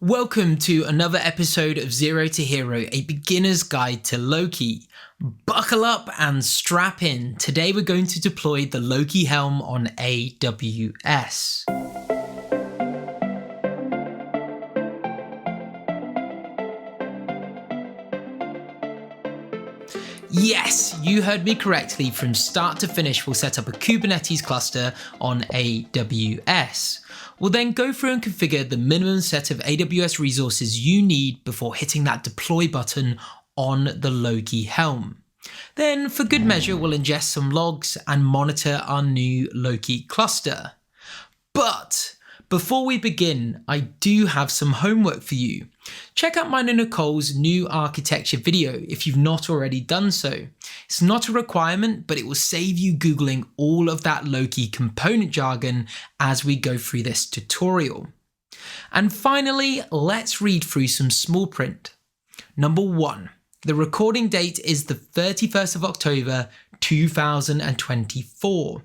Welcome to another episode of Zero to Hero, a beginner's guide to Loki. Buckle up and strap in. Today we're going to deploy the Loki Helm on AWS. Yes, you heard me correctly. From start to finish, we'll set up a Kubernetes cluster on AWS. We'll then go through and configure the minimum set of AWS resources you need before hitting that deploy button on the Loki Helm. Then, for good measure, we'll ingest some logs and monitor our new Loki cluster. But before we begin, I do have some homework for you. Check out mine and Nicole's new architecture video if you've not already done so. It's not a requirement, but it will save you Googling all of that Loki component jargon as we go through this tutorial. And finally, let's read through some small print. Number 1. The recording date is the 31st of October 2024.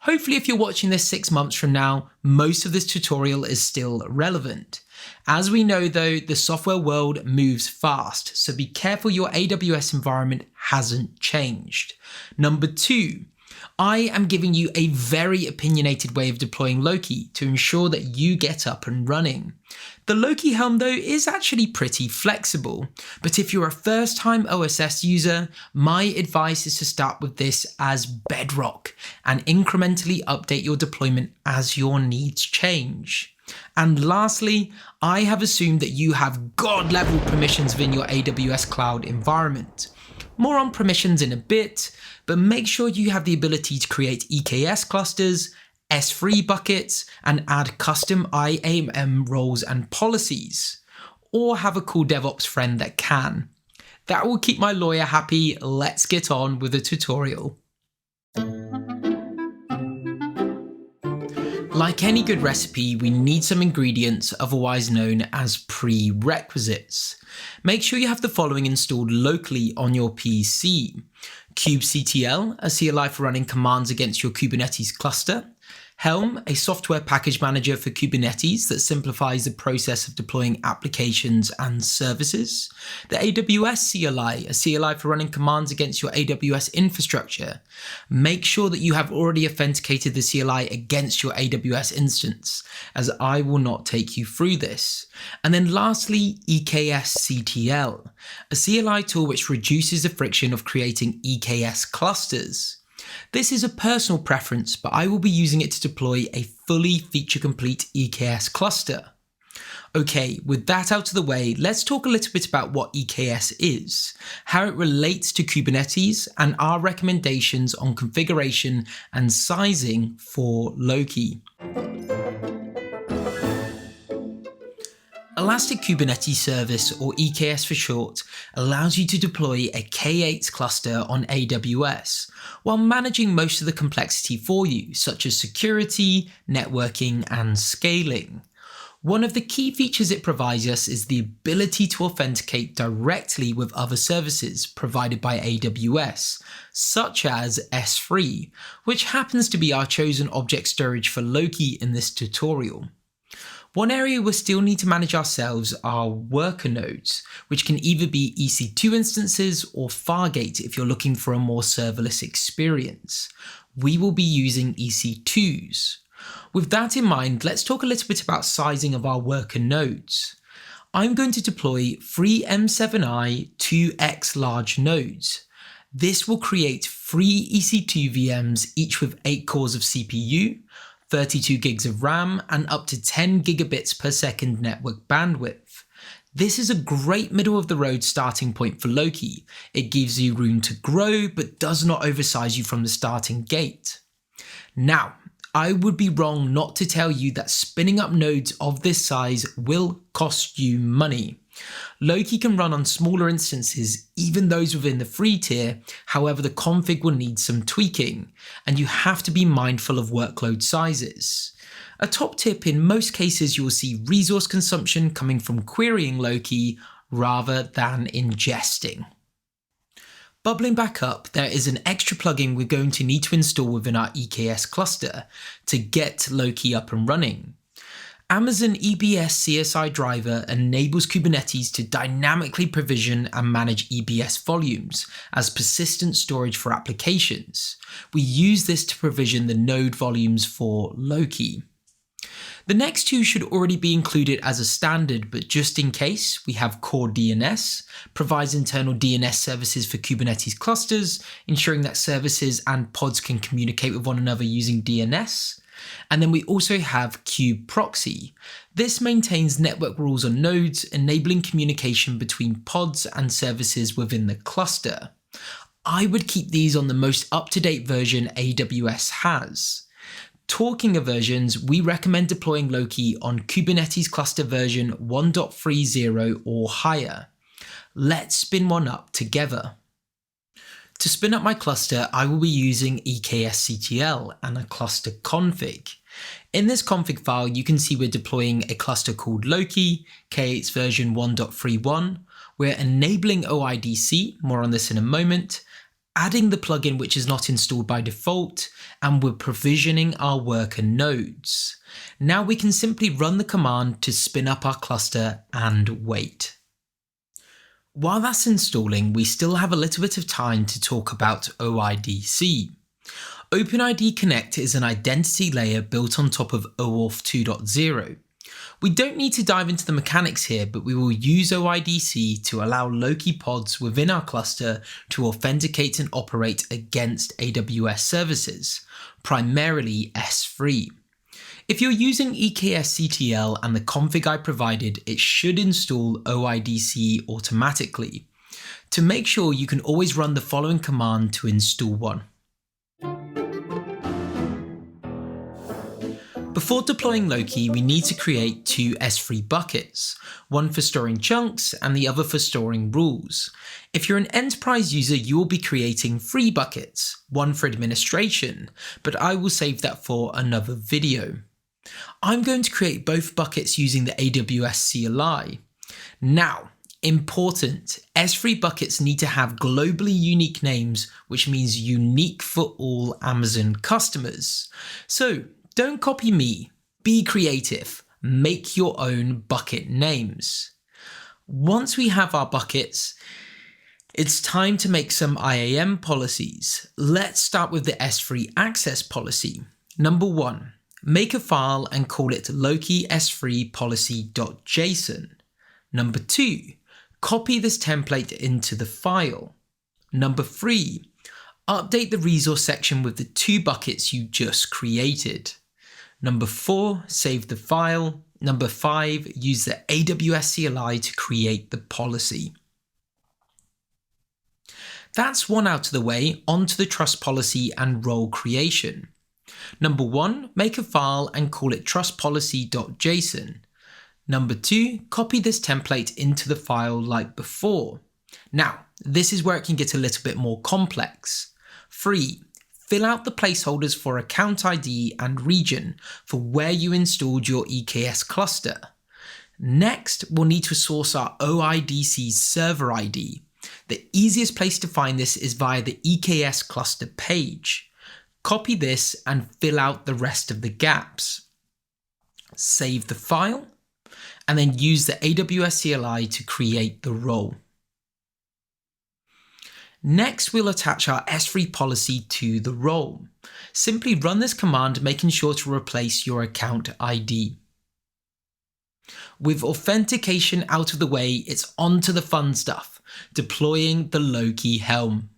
Hopefully if you're watching this 6 months from now, most of this tutorial is still relevant. As we know though, the software world moves fast, so be careful your AWS environment hasn't changed. Number 2, I am giving you a very opinionated way of deploying Loki to ensure that you get up and running. The Loki Helm though is actually pretty flexible, but if you're a first-time OSS user, my advice is to start with this as bedrock and incrementally update your deployment as your needs change. And lastly, I have assumed that you have God-level permissions within your AWS cloud environment. More on permissions in a bit, but make sure you have the ability to create EKS clusters, S3 buckets, and add custom IAM roles and policies, or have a cool DevOps friend that can. That will keep my lawyer happy. Let's get on with the tutorial. Like any good recipe, we need some ingredients, otherwise known as prerequisites. Make sure you have the following installed locally on your PC. kubectl, a CLI for running commands against your Kubernetes cluster. Helm, a software package manager for Kubernetes that simplifies the process of deploying applications and services. The AWS CLI, a CLI for running commands against your AWS infrastructure. Make sure that you have already authenticated the CLI against your AWS instance, as I will not take you through this. And then lastly, EKS-CTL, a CLI tool which reduces the friction of creating EKS clusters. This is a personal preference, but I will be using it to deploy a fully feature-complete EKS cluster. Okay, with that out of the way, let's talk a little bit about what EKS is, how it relates to Kubernetes, and our recommendations on configuration and sizing for Loki. Elastic Kubernetes Service, or EKS for short, allows you to deploy a K8 cluster on AWS while managing most of the complexity for you, such as security, networking, and scaling. One of the key features it provides us is the ability to authenticate directly with other services provided by AWS, such as S3, which happens to be our chosen object storage for Loki in this tutorial. One area we still need to manage ourselves are worker nodes, which can either be EC2 instances or Fargate if you're looking for a more serverless experience. We will be using EC2s. With that in mind, let's talk a little bit about sizing of our worker nodes. I'm going to deploy 3 M7i 2x large nodes. This will create 3 EC2 VMs, each with 8 cores of CPU, 32 gigs of RAM, and up to 10 gigabits per second network bandwidth. This is a great middle of the road starting point for Loki. It gives you room to grow, but does not oversize you from the starting gate. Now, I would be wrong not to tell you that spinning up nodes of this size will cost you money. Loki can run on smaller instances, even those within the free tier. However, the config will need some tweaking, and you have to be mindful of workload sizes. A top tip: in most cases you will see resource consumption coming from querying Loki rather than ingesting. Bubbling back up, there is an extra plugin we're going to need to install within our EKS cluster to get Loki up and running. Amazon EBS CSI driver enables Kubernetes to dynamically provision and manage EBS volumes as persistent storage for applications. We use this to provision the node volumes for Loki. The next two should already be included as a standard, but just in case, we have Core DNS, provides internal DNS services for Kubernetes clusters, ensuring that services and pods can communicate with one another using DNS. And then we also have kubeproxy. This maintains network rules on nodes, enabling communication between pods and services within the cluster. I would keep these on the most up-to-date version AWS has. Talking of versions, we recommend deploying Loki on Kubernetes cluster version 1.30 or higher. Let's spin one up together. To spin up my cluster, I will be using EKSCTL and a cluster config. In this config file, you can see we're deploying a cluster called Loki, K8's version 1.31. We're enabling OIDC, more on this in a moment, adding the plugin which is not installed by default, and we're provisioning our worker nodes. Now we can simply run the command to spin up our cluster and wait. While that's installing, we still have a little bit of time to talk about OIDC. OpenID Connect is an identity layer built on top of OAuth 2.0. We don't need to dive into the mechanics here, but we will use OIDC to allow Loki pods within our cluster to authenticate and operate against AWS services, primarily S3. If you're using EKSCTL and the config I provided, it should install OIDC automatically. To make sure, you can always run the following command to install one. Before deploying Loki, we need to create two S3 buckets, one for storing chunks and the other for storing rules. If you're an enterprise user, you will be creating 3 buckets, one for administration, but I will save that for another video. I'm going to create both buckets using the AWS CLI. Now, important, S3 buckets need to have globally unique names, which means unique for all Amazon customers. So, don't copy me, be creative, make your own bucket names. Once we have our buckets, it's time to make some IAM policies. Let's start with the S3 access policy. Number 1, make a file and call it Loki S3 policy.json. Number 2, copy this template into the file. Number 3, update the resource section with the 2 buckets you just created. Number 4, save the file. Number 5, use the AWS CLI to create the policy. That's one out of the way, onto the trust policy and role creation. Number 1, make a file and call it trustpolicy.json. Number 2, copy this template into the file like before. Now, this is where it can get a little bit more complex. 3, fill out the placeholders for account ID and region for where you installed your EKS cluster. Next, we'll need to source our OIDC server ID. The easiest place to find this is via the EKS cluster page. Copy this and fill out the rest of the gaps. Save the file, and then use the AWS CLI to create the role. Next, we'll attach our S3 policy to the role. Simply run this command, making sure to replace your account ID. With authentication out of the way, it's on to the fun stuff, deploying the Loki Helm.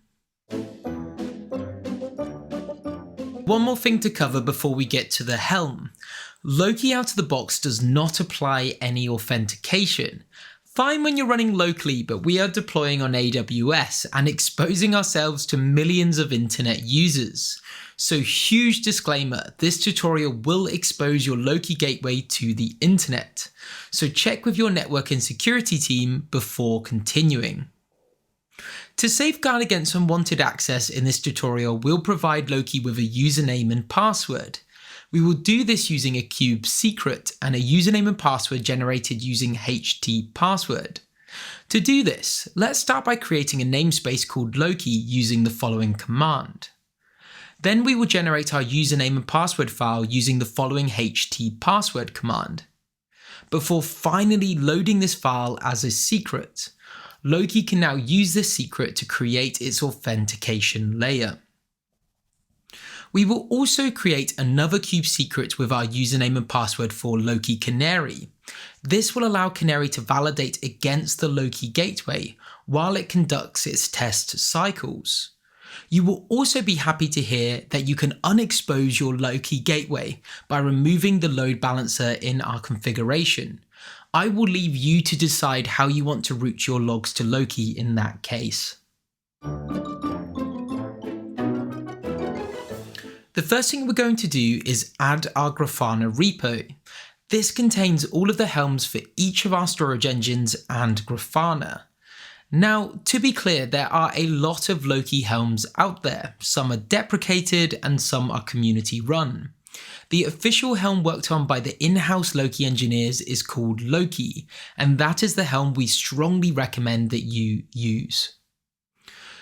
One more thing to cover before we get to the Helm. Loki out of the box does not apply any authentication. Fine when you're running locally, but we are deploying on AWS and exposing ourselves to millions of internet users. So huge disclaimer, this tutorial will expose your Loki gateway to the internet. So check with your network and security team before continuing. To safeguard against unwanted access in this tutorial, we'll provide Loki with a username and password. We will do this using a kube secret and a username and password generated using HTPassword. To do this, let's start by creating a namespace called Loki using the following command. Then we will generate our username and password file using the following HTPassword command. before finally loading this file as a secret. Loki can now use this secret to create its authentication layer. We will also create another kube secret with our username and password for Loki Canary. This will allow Canary to validate against the Loki gateway while it conducts its test cycles. You will also be happy to hear that you can unexpose your Loki gateway by removing the load balancer in our configuration. I will leave you to decide how you want to route your logs to Loki in that case. The first thing we're going to do is add our Grafana repo. This contains all of the helms for each of our storage engines and Grafana. Now, to be clear, there are a lot of Loki helms out there. Some are deprecated and some are community run. The official helm worked on by the in-house Loki engineers is called Loki, and that is the helm we strongly recommend that you use.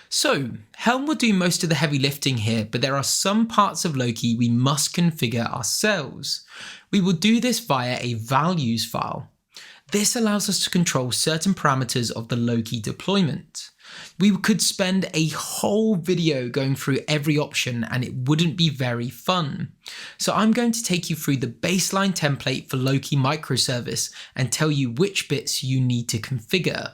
So, Helm will do most of the heavy lifting here, but there are some parts of Loki we must configure ourselves. We will do this via a values file. This allows us to control certain parameters of the Loki deployment. We could spend a whole video going through every option and it wouldn't be very fun. So I'm going to take you through the baseline template for Loki microservice and tell you which bits you need to configure.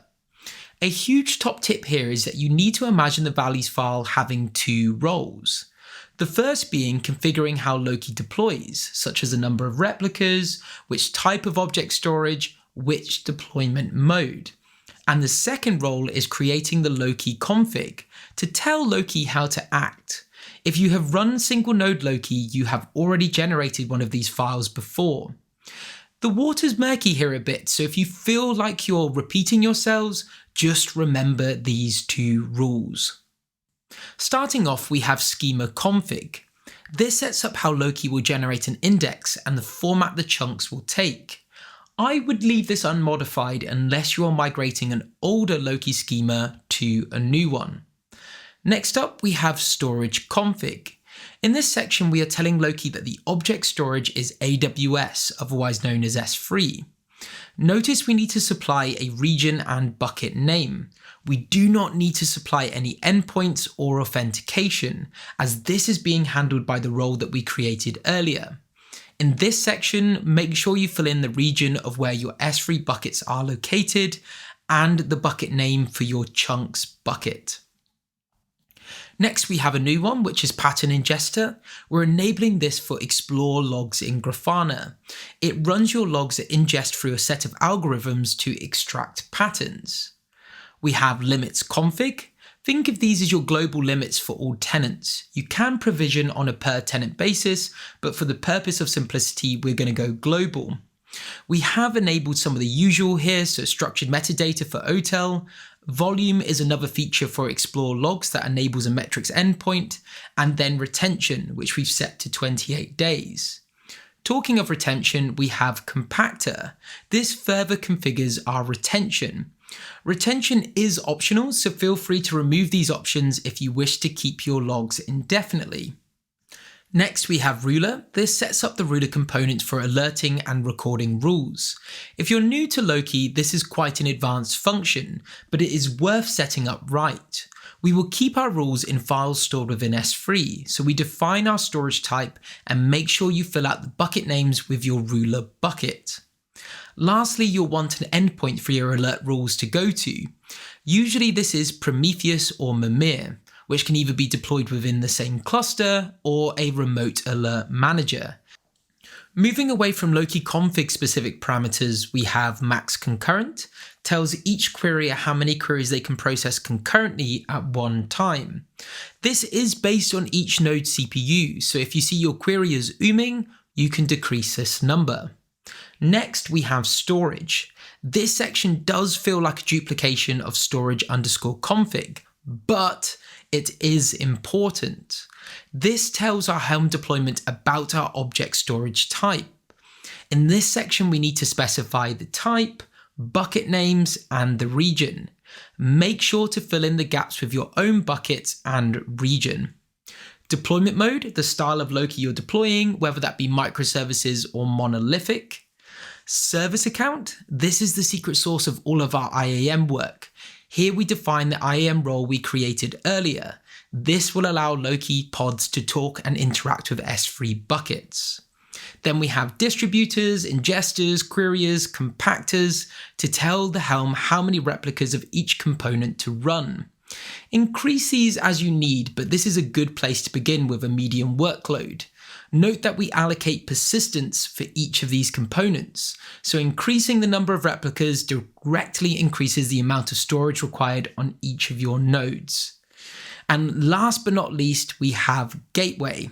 A huge top tip here is that you need to imagine the values file having two roles. The first being configuring how Loki deploys, such as the number of replicas, which type of object storage, which deployment mode. And the second role is creating the Loki config to tell Loki how to act. If you have run single node Loki, you have already generated one of these files before. The water's murky here a bit, so if you feel like you're repeating yourselves, just remember these two rules. Starting off, we have schema config. This sets up how Loki will generate an index and the format the chunks will take. I would leave this unmodified unless you are migrating an older Loki schema to a new one. Next up, we have storage config. In this section, we are telling Loki that the object storage is AWS, otherwise known as S3. Notice we need to supply a region and bucket name. We do not need to supply any endpoints or authentication, as this is being handled by the role that we created earlier. In this section, make sure you fill in the region of where your S3 buckets are located and the bucket name for your chunks bucket. Next, we have a new one, which is pattern ingester. We're enabling this for explore logs in Grafana. It runs your logs at ingest through a set of algorithms to extract patterns. We have limits config. Think of these as your global limits for all tenants. You can provision on a per tenant basis, but for the purpose of simplicity, we're going to go global. We have enabled some of the usual here, so structured metadata for OTel. Volume is another feature for explore logs that enables a metrics endpoint, and then retention, which we've set to 28 days. Talking of retention, we have compactor. This further configures our retention. Retention is optional, so feel free to remove these options if you wish to keep your logs indefinitely. Next, we have ruler. This sets up the ruler component for alerting and recording rules. If you're new to Loki, this is quite an advanced function, but it is worth setting up right. We will keep our rules in files stored within S3, so we define our storage type and make sure you fill out the bucket names with your ruler bucket. Lastly, you'll want an endpoint for your alert rules to go to. Usually this is Prometheus or Mimir, which can either be deployed within the same cluster or a remote alert manager. Moving away from Loki config specific parameters, we have max concurrent, tells each querier how many queries they can process concurrently at one time. This is based on each node CPU, so if you see your query is ooming, you can decrease this number. Next, we have storage. This section does feel like a duplication of storage_config, but it is important. This tells our Helm deployment about our object storage type. In this section, we need to specify the type, bucket names, and the region. Make sure to fill in the gaps with your own bucket and region. Deployment mode, the style of Loki you're deploying, whether that be microservices or monolithic. Service account, this is the secret source of all of our IAM work. Here we define the IAM role we created earlier. This will allow Loki pods to talk and interact with S3 buckets. Then we have distributors, ingesters, queryers, compactors to tell the Helm how many replicas of each component to run. Increase these as you need, but this is a good place to begin with a medium workload. Note that we allocate persistence for each of these components, so increasing the number of replicas directly increases the amount of storage required on each of your nodes. And last but not least, we have Gateway.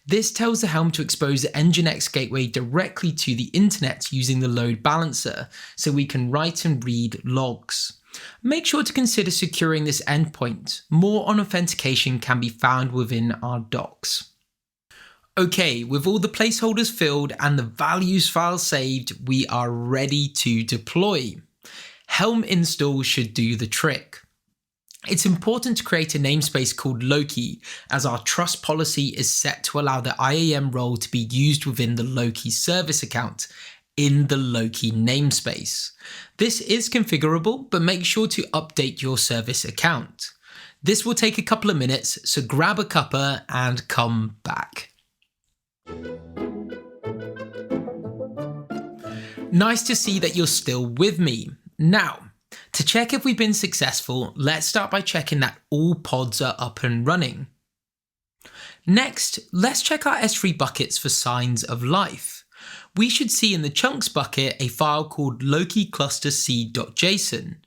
This tells the Helm to expose the Nginx gateway directly to the internet using the load balancer, so we can write and read logs. Make sure to consider securing this endpoint. More on authentication can be found within our docs. Okay, with all the placeholders filled and the values file saved, we are ready to deploy. Helm install should do the trick. It's important to create a namespace called Loki, as our trust policy is set to allow the IAM role to be used within the Loki service account in the Loki namespace. This is configurable, but make sure to update your service account. This will take a couple of minutes, so grab a cuppa and come back. Nice to see that you're still with me. Now, to check if we've been successful, let's start by checking that all pods are up and running. Next, let's check our S3 buckets for signs of life. We should see in the chunks bucket a file called Loki cluster c.json.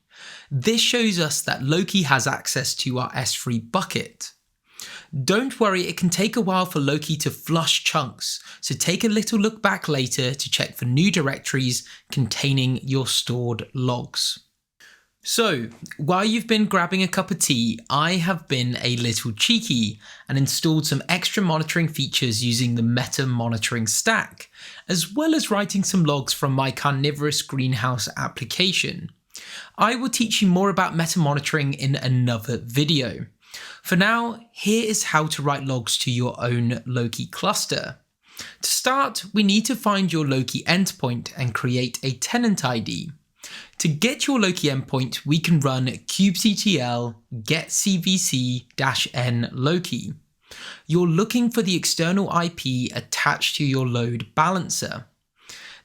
This shows us that Loki has access to our S3 bucket. Don't worry, it can take a while for Loki to flush chunks, so take a little look back later to check for new directories containing your stored logs. So, while you've been grabbing a cup of tea, I have been a little cheeky and installed some extra monitoring features using the Meta monitoring stack, as well as writing some logs from my carnivorous greenhouse application. I will teach you more about meta monitoring in another video. For now, here is how to write logs to your own Loki cluster. To start, we need to find your Loki endpoint and create a tenant ID. To get your Loki endpoint, we can run kubectl getcvc-n Loki. You're looking for the external IP attached to your load balancer.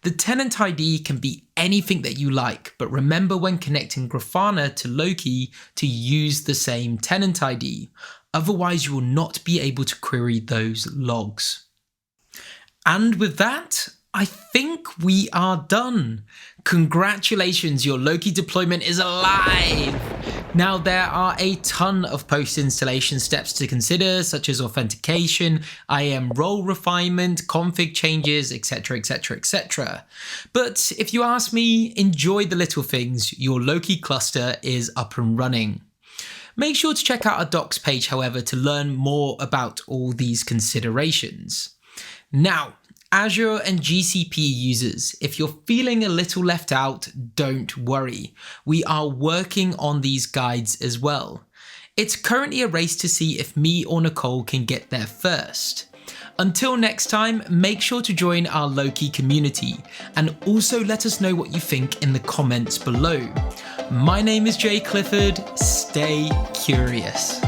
The tenant ID can be anything that you like, but remember when connecting Grafana to Loki to use the same tenant ID. Otherwise, you will not be able to query those logs. And with that, I think we are done. Congratulations, your Loki deployment is alive! Now there are a ton of post-installation steps to consider, such as authentication, IAM role refinement, config changes, etc, etc, etc. But if you ask me, enjoy the little things, your Loki cluster is up and running. Make sure to check out our docs page, however, to learn more about all these considerations. Now, Azure and GCP users, if you're feeling a little left out, don't worry. We are working on these guides as well. It's currently a race to see if me or Nicole can get there first. Until next time, make sure to join our Loki community and also let us know what you think in the comments below. My name is Jay Clifford. Stay curious.